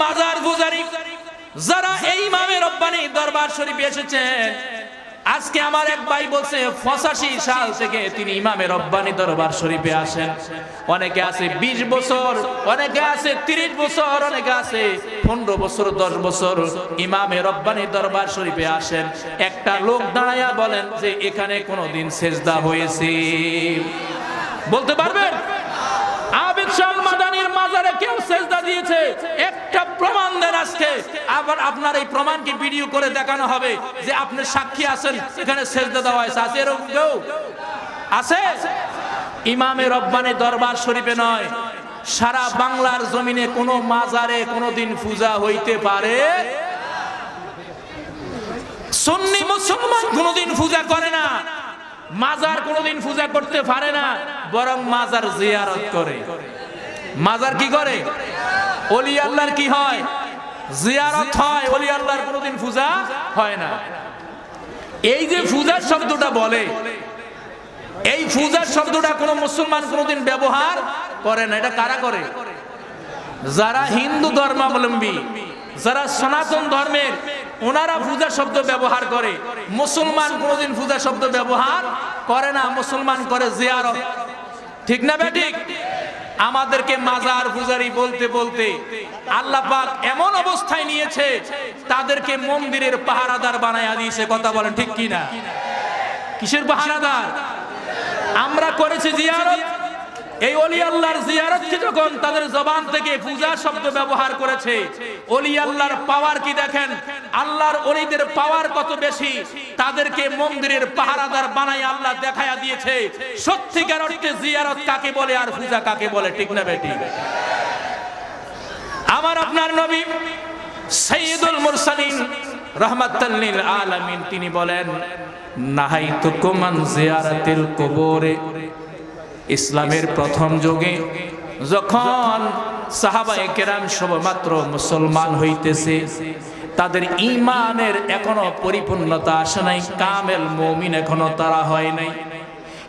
মাজার পূজারী যারা এই ইমামে রব্বানি দরবার শরীফে এসেছেন, আজকে আমার এক ভাই বলছে 85 সাল থেকে তিনি ইমামে রব্বানি দরবার শরীফে আসেন। অনেকে আছে 20 বছর, অনেকে আছে 30 বছর, অনেকে আছে 15 বছর, 10 বছর ইমামে রব্বানি দরবার শরীফে আসেন। একটা লোক দাঁড়ায়া বলেন যে এখানে কোনোদিন সেজদা হয়েছে? বলতে পারবেন? আবিদ শাহ মাদানির মাজারে কেউ সেজদা দিয়েছে? একটা প্রমাণ দেন আজকে। আবার আপনার এই প্রমাণ কি ভিডিও করে দেখানো হবে যে আপনি সাক্ষী আছেন এখানে সেজদা দেওয়া হয়েছে? আছে এরকম কেউ? আছে? ইমামে রব্বানি দরবার শরীফে নয়, সারা বাংলার জমিনে কোনো মাজারে কোনোদিন পূজা হইতে পারে? সুন্নি মুসলমান কোনোদিন পূজা করে না, মাজার কোনোদিন পূজা করতে পারে না, বরং মাজার জিয়ারত করে। মাজার কি করে? ওলি আল্লাহর কি হয়? জিয়ারত হয়। ওলি আল্লাহর কোনোদিন পূজা হয় না। এই যে পূজার শব্দটা বলে, এই পূজার শব্দটা কোনো মুসলমান কোনোদিন ব্যবহার করে না। এটা কারা করে? যারা হিন্দু ধর্মাবলম্বী, যারা সনাতন ধর্মের, ওনারা পূজা শব্দ ব্যবহার করে। মুসলমান কোনোদিন পূজা শব্দ ব্যবহার করে না, মুসলমান করে জিয়ারত। ঠিক না বেঠিক? আমাদেরকে মাজার পূজারি বলতে বলতে আল্লাহ পাক এমন অবস্থায় নিয়েছে তাদেরকে মন্দিরের পাহারাদার বানায়া দিয়েছে। কথা বলেন ঠিক কি না? কিসের পাহারাদার? আমরা করেছি জিয়ারত। এই ওলি আল্লাহর জিয়ারতকে যখন তাদের জবান থেকে পূজা শব্দ ব্যবহার করেছে, ওলি আল্লাহর পাওয়ার কি দেখেন? আল্লাহর ওলিদের পাওয়ার কত বেশি। তাদেরকে মন্দিরের পাহারাদার বানাই আল্লাহ দেখায়া দিয়েছে সত্যিকার অর্থে জিয়ারত কাকে বলে আর পূজা কাকে বলে। ঠিক না বেটি? আমার আপনার নবী সাইয়্যিদুল মুরসালিন রাহমাতাল লিল আলামিন তিনি বলেন, নাহাইতুকুম আন জিয়ারাতিল কুবুরে। ইসলামের প্রথম যুগে যখন সাহাবায়ে কেরাম সবেমাত্র মুসলমান হইতেছে, তাদের ঈমানের এখনো পরিপূর্ণতা আসে নাই, কামেল মুমিন এখনো তারা হয় নাই।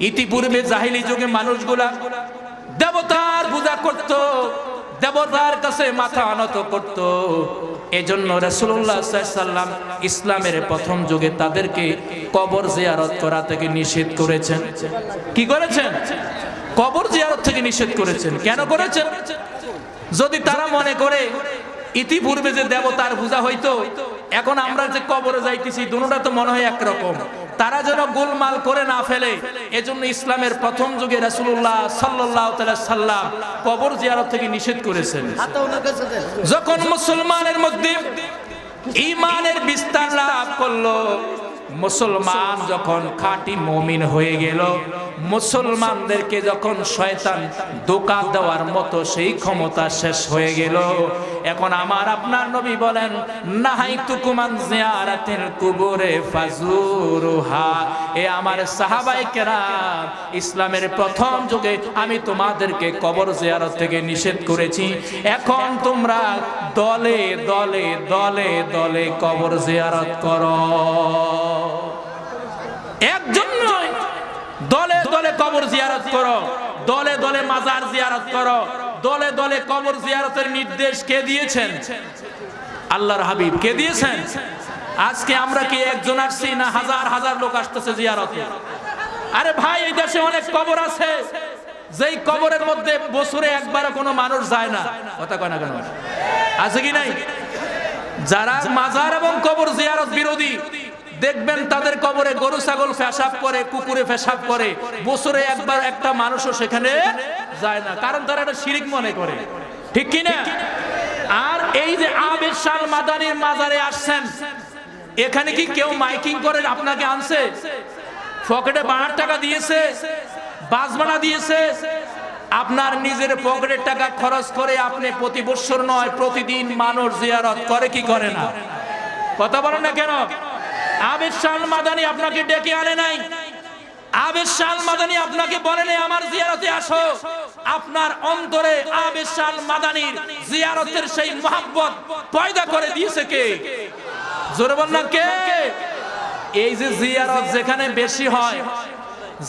ইতিপূর্বে জাহিলি যুগে মানুষগুলা দেবতার পূজা করত, দেবতার কাছে মাথা নত করত। এজন্য রাসূলুল্লাহ সাল্লাল্লাহু আলাইহি সাল্লাম ইসলামের প্রথম যুগে তাদেরকে কবর জিয়ারত করা থেকে নিষেধ করেছেন। কি করেছেন? কবর জিয়ারত থেকে নিষেধ করেছেন। কেন করেছেন? যদি তারা মনে করে ইতিপূর্বে যে দেবতার পূজা হইতো, এখন আমরা যে কবরে যাইতেছি দুটোটা তো মনে হয় একরকম, তারা যেন গোলমাল করে না ফেলে, এজন্য ইসলামের প্রথম যুগে রাসূলুল্লাহ সাল্লাল্লাহু আলাইহি সাল্লাম কবর জিয়ারত থেকে নিষেধ করেছেন। যখন মুসলমানের মধ্যে ঈমানের বিস্তার লাভ করলো, মুসলমান যখন খাঁটি মুমিন হয়ে গেল, মুসলমানদেরকে যখন শয়তান ধোঁকা দেওয়ার মতো সেই ক্ষমতা শেষ হয়ে গেল, এখন আমার আপনার নবী বলেন, নাহাইতুকুম আন জিয়ারাতিল কুবুরে ফাজুরুহা। এ আমার সাহাবায়ে কেরাম, ইসলামের প্রথম যুগে আমি তোমাদেরকে কবর জিয়ারত থেকে নিষেধ করেছি, এখন তোমরা দলে দলে দলে দলে কবর জিয়ারত করো। একজন নয়, দলে দলে কবর জিয়ারত করো, দলে দলে মাজার জিয়ারত করো, দলে দলে কবর জিয়ারতের নির্দেশ কে দিয়েছেন? আল্লাহর হাবিব। কে দিয়েছেন? আজকে আমরা কি একজন আসছি না হাজার হাজার লোক আসতেছে জিয়ারতে? আরে ভাই, এই দেশে অনেক কবর আছে যেই কবরের মধ্যে বছরে একবারও কোনো মানুষ যায় না। কথা কয় না কেন? আছে কি নাই? যারা মাজার এবং কবর জিয়ারত বিরোধী, দেখবেন তাদের কবরে গরু ছাগল পেশাব করে, কুকুরে পেশাব করে, বছরে একবার একটা মানুষও সেখানে যায় না, কারণ তারা এটা শিরক মনে করে। ঠিক কি না? আর এই যে আবিদ শাহ মাদানির মাজারে আসছেন, এখানে কি কেউ মাইকিং করে আপনাকে আনছে? পকেটে 12 টাকা দিয়েছে, বাজবানা দিয়েছে, আপনার নিজের পকেটের টাকা খরচ করে আপনি প্রতি বছর নয় প্রতিদিন মানুষ জিয়ারত করে কি করে না? কথা বলেন না কেন? আবিদ শাহ মাদানি আপনাকে ডেকে আনে নাই, আবিদ শাহ মাদানি আপনাকে বলে নাই আমার জিয়ারতে আসো। আপনার অন্তরে আবিদ শাহ মাদানির জিয়ারতের সেই মহব্বত পয়দা করে দিয়েছে কে? জোরে বল না কে? এই যে জিয়ারত যেখানে বেশি হয়,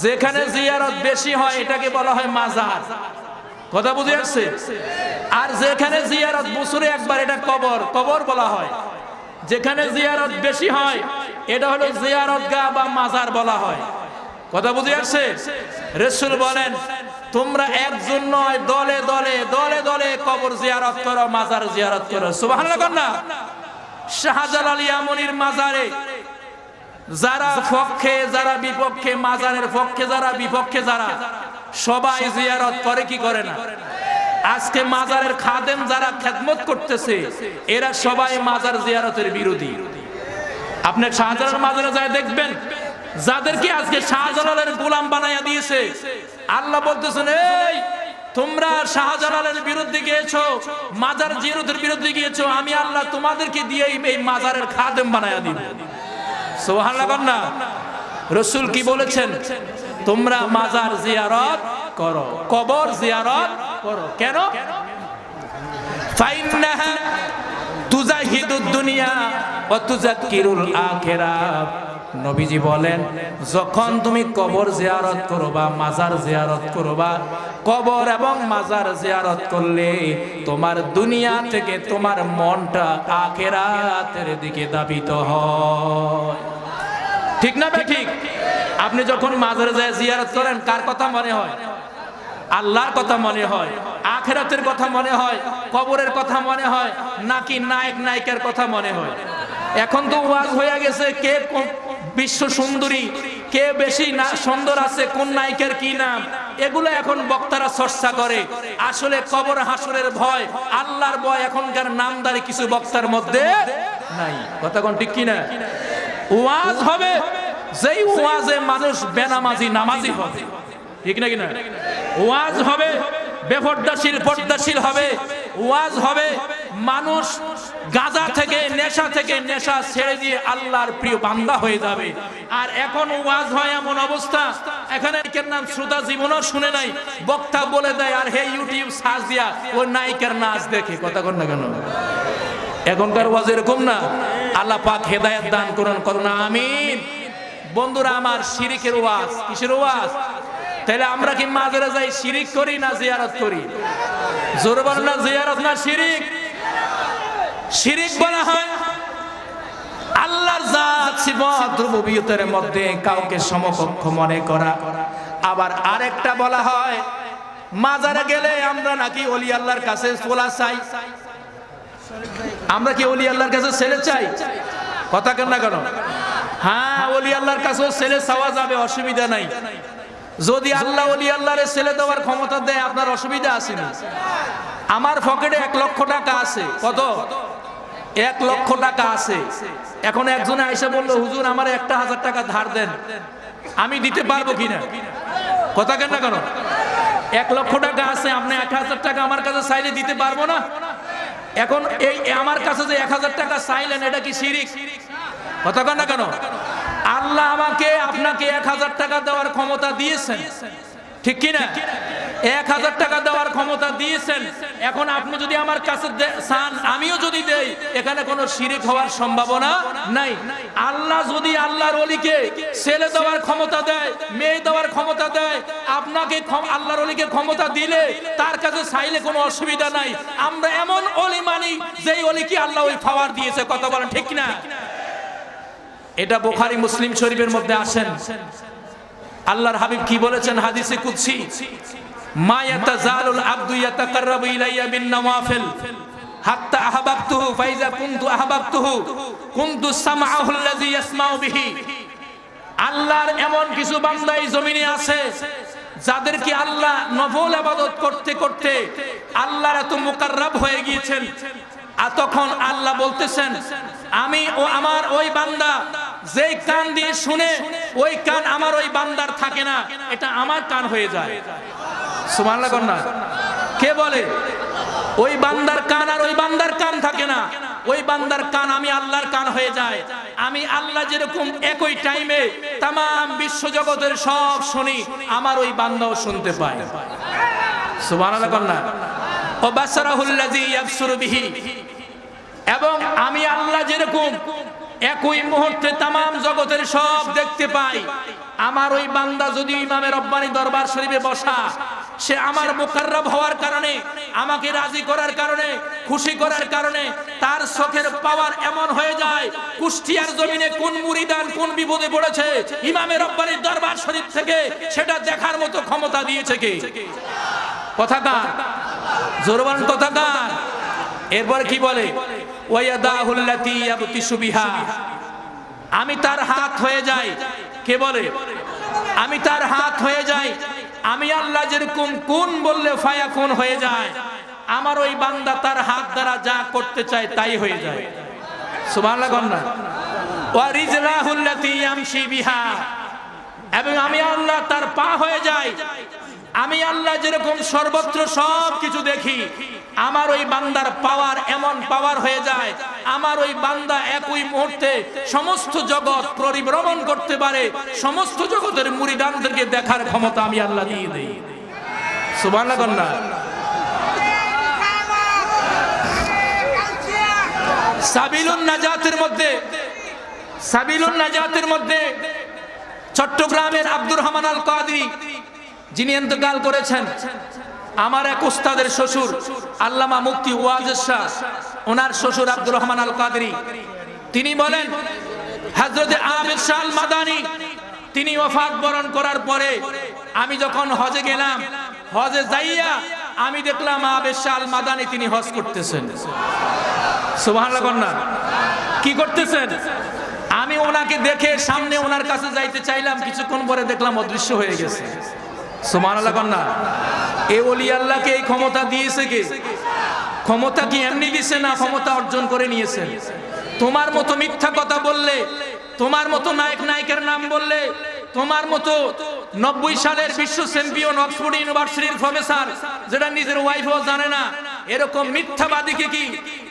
যেখানে জিয়ারত বেশি হয় এটাকে বলা হয় মাজার। কথা বুঝে আসছে? আর যেখানে জিয়ারত বছরে একবার, এটা কবর, কবর বলা হয়। যেখানে জিয়ারত বেশি হয় এটা হলো জিয়ারত গাহ বা মাজার বলা হয়। কথা বুঝে আসছে? রাসূল বলেন তোমরা একজন নয়, দলে দলে দলে দলে কবর জিয়ারত করো, মাজার জিয়ারত করো। সুবহানাল্লাহ কন্যা। শাহজালাল ইয়ামানির মাজারে যারা পক্ষে যারা বিপক্ষে, মাজারের পক্ষে যারা বিপক্ষে যারা, সবাই জিয়ারত করে কি করে না? আজকে মাজারের খাদেম যারা খেদমত করতেছে এরা সবাই মাজার জিয়ারতের বিরোধী। আপনি শাহজালাল মাজারে যায় দেখবেন যাদেরকে আজকে শাহজালালের গোলাম বানাইয়া দিয়েছে, আল্লাহ বলতেছেন এই তোমরা শাহজালালের বিরুদ্ধে গিয়েছো, মাজার জিয়ারতের বিরুদ্ধে গিয়েছো, আমি আল্লাহ তোমাদেরকে দিয়ে এই মাজারের খাদেম বানাইয়া দিব। সুবহানাল্লাহ কন্যা। রাসূল কি বলেছেন? তোমরা মাজার জিয়ারত করো, কবর জিয়ারত করো। কেন? ফাইন্নাহা তুজাহিদুদ দুনিয়া ওয়া তুযাক্কিরুল আখিরাহ। নবীজি বলেন যখন তুমি কবর জিয়ারত করবা, মাজার জিয়ারত করবা, কবর এবং মাজার জিয়ারত করলে তোমার দুনিয়া থেকে তোমার মনটা আখিরাতের দিকে ধাবিত হয়। ঠিক না ঠিক? আপনি যখন মাজারে যায় জিয়ারত করেন কার কথা মনে হয়? আল্লাহর কথা মনে হয়, আখিরাতের কথা মনে হয়, কবরের কথা মনে হয়, নাকি নায়ক নায়িকার কথা মনে হয়? এখন তো ওয়াজ হয়ে গেছে কে বিশ্ব সুন্দরী, কে বেশি সুন্দর আছে, কোন নায়িকার কি নাম, এগুলো এখন বক্তারা চর্চা করে। আসলে কবর হাসরের ভয়, আল্লাহর ভয় এখনকার নামদারি কিছু বক্তার মধ্যে নাই। কথা কোন ঠিক কিনা? ওয়াজ হবে যেই ওয়াজে মানুষ বেনামাজি নামাজি হবে, ঠিক না কিনা? ওয়াজ হবে বেপর্দাশীল পর্দাশীল হবে, ওয়াজ হবে মানুষ গাঁজা থেকে নেশা থেকে নেশা ছেড়ে দিয়ে আল্লাহর প্রিয় বান্দা হয়ে যাবে। আর এখন ওয়াজ হয় এমন অবস্থা, এখানে নায়িকার নাম শ্রোতা জীবনও শুনে নাই, বক্তা বলে দেয় আর হে ইউটিউব সার্চ দিয়া ও নায়িকার নাচ দেখে। কথা কন না কেন? এখনকার ওয়াজ এরকম না। আল্লাহ পাক হেদায়েত দান করুন, করুন আমিন। বন্ধুরা আমার, শিরিকের ওয়াজ, কিসের ওয়াজ? তাহলে আমরা কি মাজারে যাই শিরিক করি না জিয়ারত করি? জোরে বলেন না জিয়ারত না শিরিক? শিরিক বলা হয় আল্লাহর জাত সিফাত রুবুবিয়তের মধ্যে কাউকে সমকক্ষ মনে করা। আবার আরেকটা বলা হয় মাজারে গেলে আমরা নাকি ওলি আল্লাহর কাছে পোলা চাই। আমরা কি ওলি আল্লাহর কাছে ছেলে চাই? কথা কেন না কেন? হ্যাঁ, ওলি আল্লাহর কাছেও ছেলে চাওয়া যাবে, অসুবিধা নাই। যদি আল্লাহ ওলি আল্লাহর ছেলে দেওয়ার ক্ষমতা দেয় আপনার অসুবিধা আছে না? আমার পকেটে 1 লক্ষ টাকা আছে। কত? 1 লক্ষ টাকা আছে। এখন একজনে আইসা বললো হুজুর আমার 1,000 টাকা ধার দেন, আমি দিতে পারবো কিনা? কথা কেন না কেন? 1 লক্ষ টাকা আছে, আপনি 1,000 টাকা আমার কাছে চাইলে দিতে পারবো না? এখন এই আমার কাছে যে 1,000 টাকা চাইলেন, এটা কি শিরিক? কথা কেন না কেন? আল্লাহ আমাকে আপনাকে 1,000 টাকা দেওয়ার ক্ষমতা দিয়েছেন, ঠিক কিনা? 1,000 টাকা দেওয়ার ক্ষমতা দিয়েছেন। এখন আপনি যদি আমার কাছে চান, আমিও যদি দেই, এখানে কোনো শিরিক হওয়ার সম্ভাবনা নাই। আল্লাহ যদি আল্লাহর ওলিকে ছেলে দেওয়ার ক্ষমতা দেয়, মেয়ে দেওয়ার ক্ষমতা দেয়, আপনাকে আল্লাহর ওলিকে ক্ষমতা দিলে তার কাছে চাইলে কোনো অসুবিধা নাই। আমরা এমন ওলি মানি যেই ওলিকে আল্লাহ ওই পাওয়ার দিয়েছে। কথা বলেন ঠিক না? এটা বুখারী মুসলিম শরীফের মধ্যে আসেন। আল্লাহর হাবিব কি বলেছেন হাদিসে কুদসি? মা ইয়াতাজালুল আবদু ইয়াতাকাররাবু ইলাইয়া বিন নওয়াফিল হাত্তা আহবাবতুহু ফাইজা কুনতু আহবাবতুহু কুনতু সামআহু আল্লাযী ইয়াসমাউ বিহি। আল্লাহর এমন কিছু বান্দা এই জমিনে আছে যাদেরকে আল্লাহ নফল ইবাদত করতে করতে আল্লাহর এত মুকাররব হয়ে গিয়েছেন। আর তখন আল্লাহ বলতেছেন আমি ও আমার ওই বান্দা যেই কান দিয়ে শুনে ওই কান আমার ওই বান্দার থাকে না, এটা আমার কান হয়ে যায়। সুবহানাল্লাহ কন্যা কে বলে? ওই বান্দার কান আর ওই বান্দার কান থাকে না, ওই বান্দার কান আমি আল্লাহর কান হয়ে যায়। আমি আল্লাহ যেরকম একই টাইমে তামাম বিশ্ব জগতের সব শুনি, আমার ওই বান্দাও শুনতে পায়। সুবহানাল্লাহ কন্যা। ও বাসারাহুল্লাযী ইয়াবসুরু বিহি, এবং আমি আল্লাহ যেরকম একই মুহূর্তে তামাম জগতের সব দেখতে পাই, আমার ওই বান্দা যদি ইমামে রব্বানি দরবার শরীফে বসা, সে আমার মুকাররব হওয়ার কারণে, আমাকে রাজি করার কারণে, খুশি করার কারণে তার চোখের পাওয়ার এমন হয়ে যায়, কুষ্টিয়ার জমিনে কোন মুরিদান কোন বিপদে পড়েছে ইমামে রব্বানির দরবার শরীফ থেকে সেটা দেখার মতো ক্ষমতা দিয়েছে কে? কথা কার? জোরে বলেন কথা কার? এরপর কি বলে? ওয়ায়াদাহুল্লাতী ইয়াবতিশু বিহা, আমি তার হাত হয়ে যাই। কে বলে? আমি তার হাত হয়ে যাই। আমি আল্লাহ যেরকম কুন বললে ফায়াকুন হয়ে যায়, আমার ওই বান্দা তার হাত দ্বারা যা করতে চায় তাই হয়ে যায়। সুবহানাল্লাহ গন্না। ওয়া রিজলাহুল্লাতী ইয়ামশি বিহা, এবং আমি আল্লাহ তার পা হয়ে যাই। আমি আল্লাহ যেরকম সর্বত্র সব কিছু দেখি, আমার ওই বান্দার পাওয়ার এমন পাওয়ার হয়ে যায়, আমার ওই বান্দা একই মুহূর্তে সমস্ত জগৎ পরিভ্রমণ করতে পারে, সমস্ত জগতের মুরিদানদেরকে দেখার ক্ষমতা আমি আল্লাহ দিয়ে দেই। সুবহানাল্লাহ গন্না। সাবিলুন নাজাতের মধ্যে, সাবিলুন নাজাতের মধ্যে চট্টগ্রামের আব্দুর রহমান আল কাদরি, যিনি ইন্তেকাল করেছেন, আমার এক উস্তাদের শ্বশুর আল্লামা মুফতি ওয়াজেদ শাহ, ওনার শ্বশুর আব্দুর রহমান আল কাদরি, তিনি বলেন হযরত আমির শাহ আল মাদানী তিনি ওফাত বরণ করার পরে আমি যখন হজে গেলাম, হজে যাইয়া আমি দেখলাম আমির শাহ আল মাদানী তিনি হজ করতেছেন। সুবহানাল্লাহ কন্যা। কি করতেছেন? আমি ওনাকে দেখে সামনে ওনার কাছে যাইতে চাইলাম, কিছুক্ষণ পরে দেখলাম অদৃশ্য হয়ে গেছে। সুবহানাল্লাহ কন্যা। এই ওলি আল্লাহকে এই ক্ষমতা দিয়েছে কে? ক্ষমতা কি এমনি দিছে না ক্ষমতা অর্জন করে নিয়েছেন? তোমার মতো মিথ্যা কথা বললে, তোমার মতো নায়ক নায়িকার নাম বললে, তোমার মতো 90 সালের বিশ্ব চ্যাম্পিয়ন অক্সফোর্ড ইউনিভার্সিটির প্রফেসর যেটা নিজের ওয়াইফও জানে না, এরকম মিথ্যাবাদীকে কি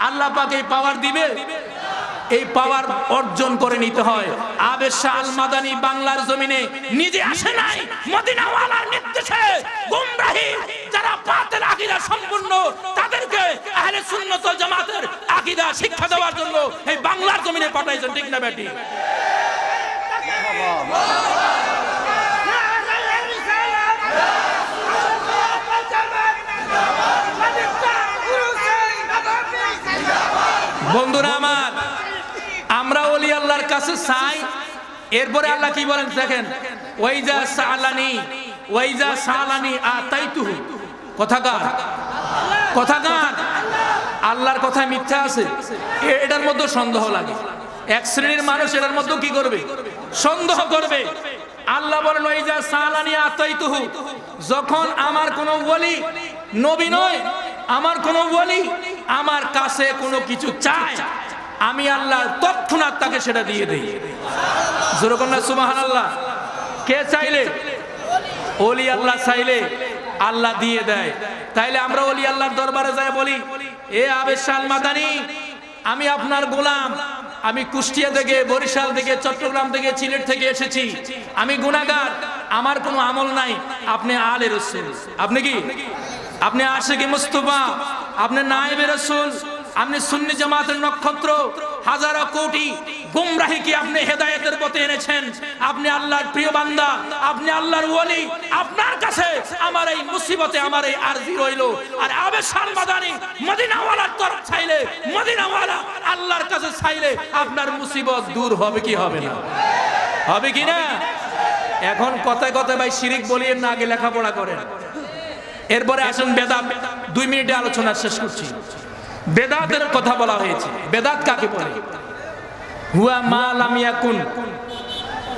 আল্লাহ পাক এই পাওয়ার দিবে? এই পাওয়ার অর্জন করে নিতে হয়। আবেদ শাহ আল মাদানী বাংলার জমিনে নিজে আসে নাই, মদিনা ওয়ালার নির্দেশে গুমরাহি যারা বাতিল আকীদা সম্পূর্ণ তাদেরকে আহলে সুন্নাত ওয়াল জামাতের আকীদা শিক্ষা দেওয়ার জন্য এই বাংলার জমিনে পাঠাইছেন। ঠিক না বেটি? বন্ধুরা আমার, আমরা ওলি আল্লাহর কাছে চাই, এরপরে আল্লাহ কি বলেন দেখেন, ওয়াইজা সালানি আতাইতুহু। কথাকার? কথাকার? আল্লাহর কথা মিথ্যা আছে, এটার মধ্যে সন্দেহ লাগে। এক শ্রেণীর মানুষ এটার মধ্যে কি করবে? সন্দেহ করবে। আল্লাহ বলেন ওয়াইজা সালানি আতাইতুহু, যখন আমার কোনো ওলি, নবী নয়, আমার কোনো ওলি আমার কাছে কোনো কিছু চায়, আমি আল্লাহ তৎক্ষণাৎ তাকে সেটা দিয়ে দেই। জোরে বলুন সুবহানাল্লাহ। কে চাইলে? ওলি আল্লাহ চাইলে আল্লাহ দিয়ে দেয়। তাইলে আমরা ওলি আল্লাহর দরবারে যাই বলি, এ আবেদ শাহ আল মাদানী, আমি আপনার গোলাম, আমি কুষ্টিয়া থেকে, বরিশাল থেকে, চট্টগ্রাম থেকে, সিলেট থেকে এসেছি, আমি গুনাহগার, আমার কোনো আমল নাই। আপনি আলে রাসূল, আপনি কি? আপনি আশিকে মুস্তাফা, আপনি নায়েবে রাসূল, আপনি সুন্নি জামাতের নক্ষত্র, হাজারো কোটি গুমরাহিকে আপনি হেদায়েতের পথে এনেছেন, আপনি আল্লাহর প্রিয় বান্দা, আপনি আল্লাহর ওলি। আপনার কাছে আমার এই মুসিবতে আমার এই আরজি রইল। আর আবেদ শাহ আল মাদানী মদিনাওয়ালার তরফ চাইলে, মদিনাওয়ালা আল্লাহর কাছে চাইলে আপনার মুসিবত দূর হবে কি হবে না? হবে কি না? এখন কথায় কথায় ভাই শিরিক বলিয়েন না, আগে লেখাপড়া করেন। এরপরে আসুন বেদাত। 2 মিনিটে আলোচনা শেষ করছি। বেদাতের কথা বলা হয়েছে। বেদাত কাকে বলে? হুয়া মা লাম ইয়াকুন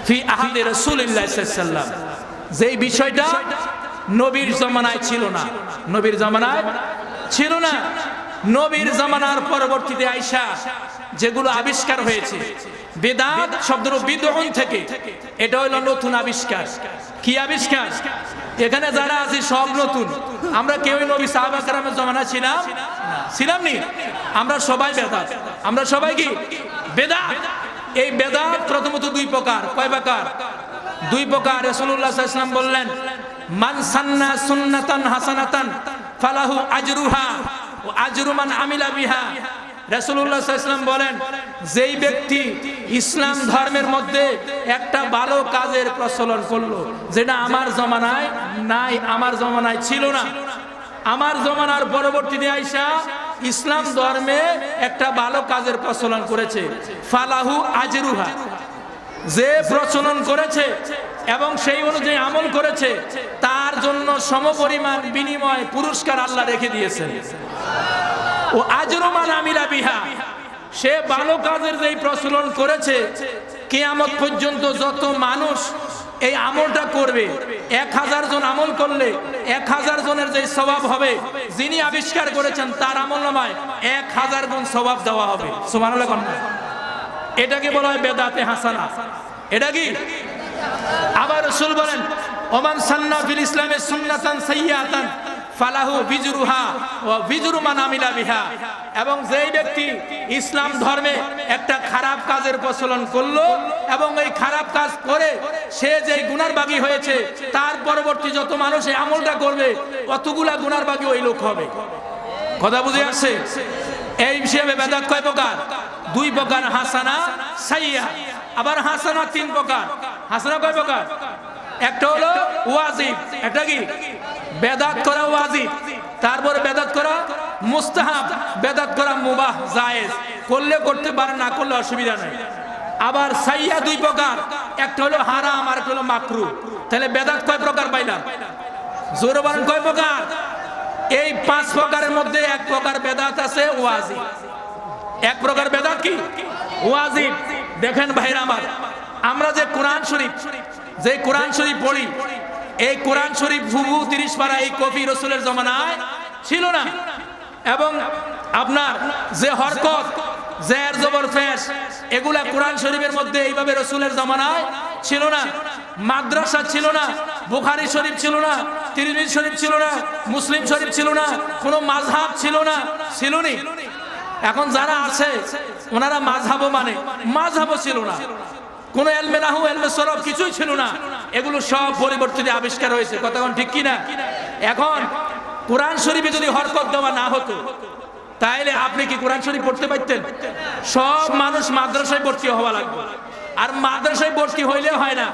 ফি আহদি রাসূলিল্লাহ সাল্লাল্লাহু আলাইহি ওয়াসাল্লাম, যেই বিষয়টা নবীর জামানায় ছিল না, নবীর জামানায় ছিল না, নবীর জামানার পরবর্তীতে আইসা যেগুলো আবিষ্কার হয়েছে। বেদাত শব্দের বিদউন থেকে, এটা হলো নতুন আবিষ্কার। কি আবিষ্কার? এখানে যারা আছে সব নতুন। আমরা কেউই নবী সাহাবা কেরামের জামানায় ছিলাম নি? আমরা সবাই বেদাত। আমরা সবাই কি বেদাত? এই বেদাত প্রথমত 2 প্রকার। কয় প্রকার? 2 প্রকার। রাসূলুল্লাহ সাল্লাল্লাহু আলাইহি ওয়াসাল্লাম বললেন, মান সান্না সুন্নাতান হাসানাতান ফালাহু আজরুহা ওয়া আজরু মান আমিলা বিহা। রাসূলুল্লাহ সাল্লাল্লাহু আলাইহি ওয়াসাল্লাম বলেন, যেই ব্যক্তি ইসলাম ধর্মের মধ্যে একটা ভালো কাজের প্রচলন করলো, যেটা আমার জমানায় নাই, আমার জমানায় ছিল না, আমার জমানার পরবর্তীতে আইসা ইসলাম ধর্মে একটা ভালো কাজের প্রচলন করেছে, ফালাহু আজরুহা, যে প্রচলন করেছে এবং সেই অনুযায়ী আমল করেছে, তার জন্য সমপরিমাণ বিনিময় পুরস্কার আল্লাহ রেখে দিয়েছেন। ও আজরু মান আমিলা বিহা, সে ভালো কাজের যেই প্রচলন করেছে, কিয়ামত পর্যন্ত যত মানুষ এই আমলটা করবে, 1000 জন আমল করলে 1000 জনের যে সওয়াব হবে, যিনি আবিষ্কার করেছেন তার আমলনামায় 1000 গুণ সওয়াব দেওয়া হবে। সুবহানাল্লাহ। এটাকে বলা হয় বেদাতে হাসানা। এটা কি? আবার রাসূল বলেন, ওমান সান্না ফিল ইসলামে সুন্নাতান সাইয়্যাতান ফালাহু বিজরুহা ওয়া বিজরু মান আমিলা বিহা, এবং যেই ব্যক্তি ইসলাম ধর্মে একটা খারাপ কাজের প্রচলন করলো এবং এই খারাপ কাজ করে সে যেই গুনার ভাগী হয়েছে, তার পরবর্তী যত মানুষ এই আমলটা করবে অতগুলা গুনার ভাগী ওই লোক হবে। কথা বুঝে আসছে? এই হিসেবে বেদাত কয় প্রকার? 2 প্রকার, হাসানা, সাইয়্যা। আবার হাসানা 3 প্রকার। হাসানা কয় প্রকার? একটা হলো ওয়াজিব, একটা কি? বেদাত করা ওয়াজিব, তারপরে বেদাত করা মুস্তাহাব, বেদাত করা মুবাহ, জায়েজ, করলে করতে পারে, না করলে অসুবিধা নাই। আবার সাইয়্যা 2 প্রকার, একটা হলো হারাম আর একটা হলো মাকরুহ। তাহলে বেদাত কয় প্রকার পাইলাম? জোরে বলেন কয় প্রকার? এই 5 প্রকারের মধ্যে 1 প্রকার বেদাত আছে ওয়াজিব। 1 প্রকার বেদাত কি? ওয়াজিব। দেখেন ভাইরা আমার, আমরা যে কোরআন শরীফ পড়ি, এই কোরআন শরীফ হুবহু 30 পারা এই কপি রাসূলের জামানায় ছিল না। এবং আপনার যে হরকত, জের জবর পেশ, এগুলা কোরআন শরীফের মধ্যে এইভাবে রাসূলের জামানায় ছিল না। মাদ্রাসা ছিল না, বুখারী শরীফ ছিল না, তিরমিজি শরীফ ছিল না, মুসলিম শরীফ ছিল না, কোনো মাযহাব ছিল না, ছিল নি। এখন যারা আছে ওনারা মাযহাবও মানে, মাযহাবও ছিল না, কোন ইলমে নাহু, ইলমে সরফ কিছুই ছিল না। এগুলো সব পরিবর্তিত আবিষ্কার হয়েছে। কথা কোন ঠিক কি না? এখন কোরআন শরীফে যদি হরকত দেওয়া না হতো, তাহলে আপনি কি কোরআন শরীফ পড়তে পারতেন? সব মানুষ মাদ্রাসায় ভর্তি হওয়া লাগবে, আর মাদ্রাসায় ভর্তি হইলে হয় না।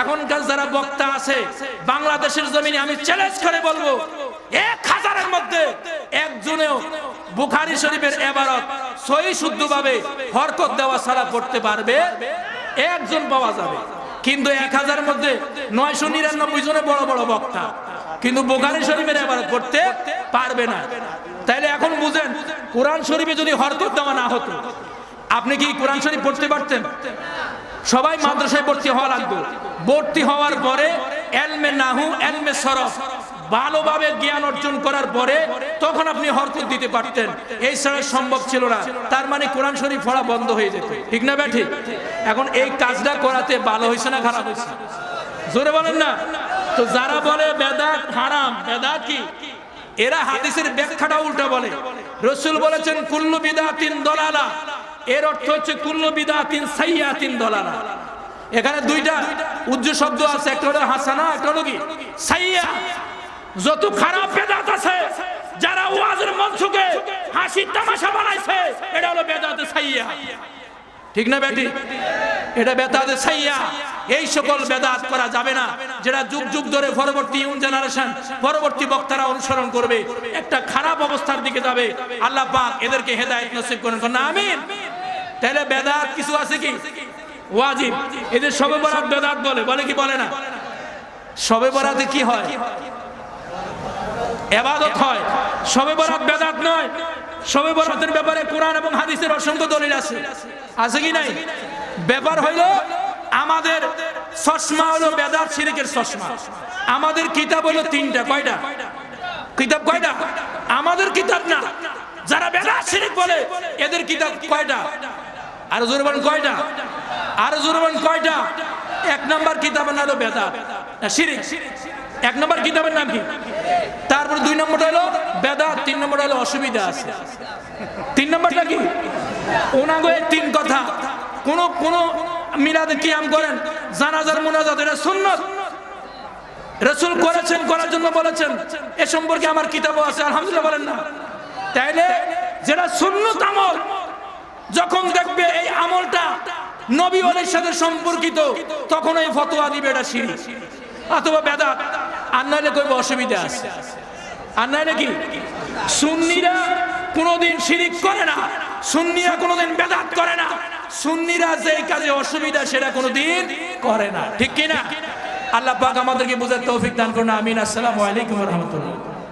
এখনকার যারা বক্তা আছে বাংলাদেশের জমিনে, আমি চ্যালেঞ্জ করে বলবো, 1000-এর মধ্যে একজনেও বুখারী শরীফের ইবারত সহি শুদ্ধভাবে হরকত দেওয়া ছাড়া পড়তে পারবে? একজন পাওয়া যাবে। কিন্তু 1000-এর মধ্যে 999 জনে বড় বড় বক্তা, কিন্তু বুখারী শরীফের ইবারত পড়তে পারবে না। তাইলে এখন বুঝেন, কোরআন শরীফে যদি হরকত দেওয়া না হতো, আপনি কি কোরআন শরীফ পড়তে পারতেন? সবাই মাদ্রাসায় ভর্তি হওয়া লাগবে। ভর্তি হওয়ার পরে ইলমে নাহু, ইলমে সরফ ভালোভাবে জ্ঞান অর্জন করার পরে তখন আপনি হরকত দিতে পারতেন। এই ছাড়া সম্ভব ছিল না। তার মানে কোরআন শরীফ পড়া বন্ধ হয়ে যেত। ঠিক না ব্যাঠি? এখন এই কাজটা করাতে ভালো হয়েছে না খারাপ হয়েছে? জোরে বলেন না। তো যারা বলে বেদাত হারাম, বেদাত কি? এরা হাদিসের ব্যাখ্যাটা উল্টা বলে। রাসূল বলেছেন কুল্লু বিদআতিন দালালা, এর অর্থ হচ্ছে কুল্লু বিদআতিন সাইয়্যাতিন দালালা। এখানে 2টা উজ্জ্ব শব্দ আছে, একটা হলো হাসানা, একটা হলো কি সাইয়্যা। যত খারাপ বেদাত আছে, যারা ওয়াজের মঞ্চকে হাসি তামাশা বানাইছে, এটা হলো বেদাতে সাইয়্যা। ঠিক না বেটি? এটা বেদাতে সাইয়্যা। এই সকল বেদাত করা যাবে না, যেটা যুগ যুগ ধরে পরবর্তী জেনারেশন, পরবর্তী বক্তারা অনুসরণ করবে, একটা খারাপ অবস্থার দিকে যাবে। আল্লাহ পাক এদেরকে হেদায়েত নসিব করেন না, আমিন। তাহলে বেদাত কিছু আছে কি? ওয়াজিব। এদের শবে বরাত বেদাত বলে কি বলে না? শবে বরাতে কি হয়? ইবাদত হয়। শবে বরাত বেদাত নয়। শবে বরাতের ব্যাপারে কোরআন এবং হাদিসের অসংখ্য দলিল আছে। আছে কি নাই? ব্যাপার হইল, আমাদের চশমা হলো বেদাত শিরকের চশমা। আমাদের কিতাব হলো 3টা। কয়টা কিতাব? কয়টা? আমাদের কিতাব না, যারা বেদাত শিরক বলে এদের কিতাব কয়টা? আর জোরে বলেন কয়টা? আর জোরে বলেন কয়টা? 1 নম্বর কিতাবের নাম হলো বেদাত শিরক। 1 নম্বর কিতাবের নাম কি? তারপর 2 নম্বরটা হলো বেদাত, 3 নম্বরটা হলো অসুবিধা আছে। 3 নম্বরটা কি? ওনাগো 3 কথা। কোন মিলাদে কিয়াম করেন, জানাজার মুনাজাত, এটা সুন্নাত। রাসূল করেছেন, করার জন্য বলেছেন। এ সম্পর্কে আমার কিতাবও আছে, আলহামদুলিল্লাহ বলেন না? তাইলে যেটা সুন্নাত আমল, যখন দেখবে এই আমলটা নবী ওলির সাথে সম্পর্কিত, তখন এই ফতোয়া দিবে এটা শিরক অথবা বেদাত। আর নইলে কইবে অসুবিধা আছে। আর নইলে কি সুন্নিরা কোনোদিন শিরিক করে না, সুন্নিরা কোনোদিন বেদাত করে না, সুন্নিরা যে কাজে অসুবিধা সেটা কোনোদিন করে না, ঠিক কি না? আল্লাহ পাক আমাদেরকে বুঝার তৌফিক দান করুন, আমিন। আসসালামু আলাইকুম ওয়া রাহমাতুল্লাহ।